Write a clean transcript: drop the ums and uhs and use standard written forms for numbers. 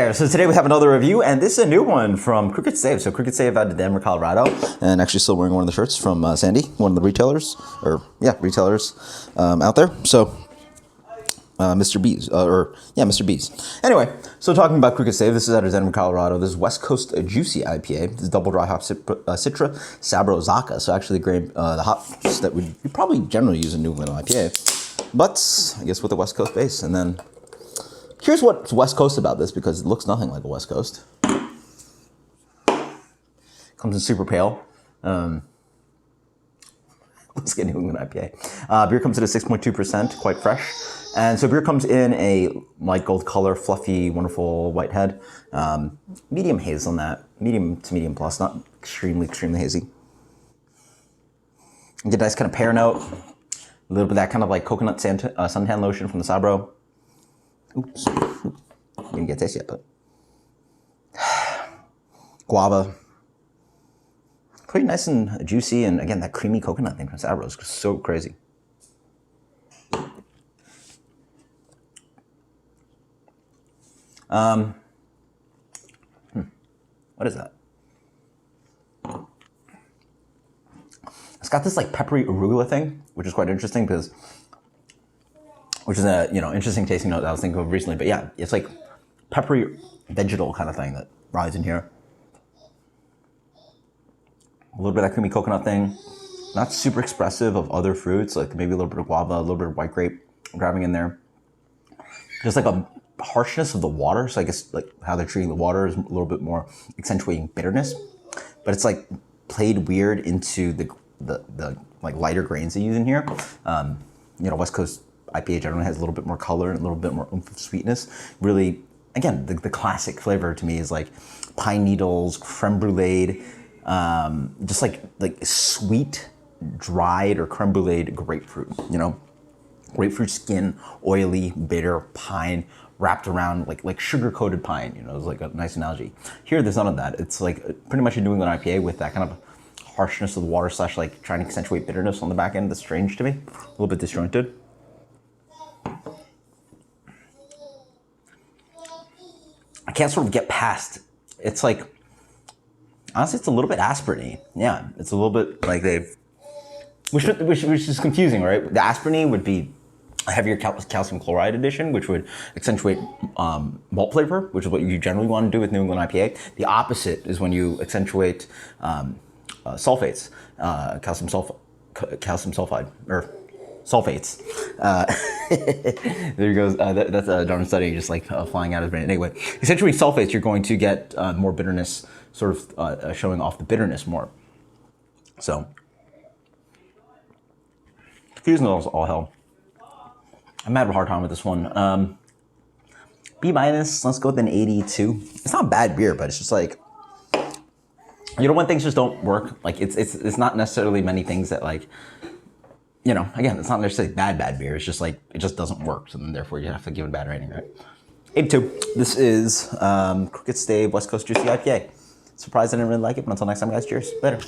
So today we have another review, and this is a new one from Stave. So Stave out of Denver, Colorado, and actually still wearing one of the shirts from Sandy, one of the retailers, out there. So Mr. B's, Mr. B's. Anyway, so talking about Stave, this is out of Denver, Colorado. This is West Coast Juicy IPA. This is double dry hop Citra Sabro Zaka. So actually the hops that we probably generally use in New England IPA, but I guess with a West Coast base. And then here's what's West Coast about this, because it looks nothing like a West Coast. Comes in super pale. Let's get New England IPA. Beer comes in at 6.2%, quite fresh. And so beer comes in a light gold color, fluffy, wonderful white head. Medium haze on that, medium to medium plus, not extremely hazy. You get a nice kind of pear note, a little bit of that kind of like coconut suntan lotion from the Sabro. Oops, didn't get this yet, but guava, pretty nice and juicy, and again that creamy coconut thing from Sabro is so crazy. What is that? It's got this like peppery arugula thing, which is quite interesting which is a interesting tasting note that I was thinking of recently. But yeah, it's like peppery vegetal kind of thing that rides in here. A little bit of that creamy coconut thing, not super expressive of other fruits, like maybe a little bit of guava, a little bit of white grape grabbing in there. Just like a harshness of the water. So I guess like how they're treating the water is a little bit more accentuating bitterness, but it's like played weird into the like lighter grains they use in here. West Coast IPA generally has a little bit more color and a little bit more oomph of sweetness. Really, again, the classic flavor to me is like pine needles, creme brulee, just like sweet, dried or creme brulee grapefruit. Grapefruit skin, oily, bitter, pine, wrapped around like sugar-coated pine. It's like a nice analogy. Here, there's none of that. It's like pretty much a New England IPA with that kind of harshness of the water / like trying to accentuate bitterness on the back end. That's strange to me. A little bit disjointed. I can't sort of get past. It's like, honestly, it's a little bit aspirin-y. Yeah, it's a little bit like which is confusing, right? The aspirin-y would be a heavier calcium chloride addition, which would accentuate malt flavor, which is what you generally want to do with New England IPA. The opposite is when you accentuate sulfates, calcium sulfide, or sulfates. There you go. That's a Darwin study, just like flying out of his brain. Anyway, essentially sulfates, you're going to get more bitterness, sort of showing off the bitterness more. So, confusing all hell. I'm having a hard time with this one. B-, let's go with an 82. It's not bad beer, but it's just like, when things just don't work, like it's not necessarily many things that like, again, it's not necessarily bad beer. It's just like, it just doesn't work. So then therefore you have to give it a bad rating, right? 82. This is Stave West Coast Juicy IPA. Surprised I didn't really like it, but until next time, guys, cheers. Later.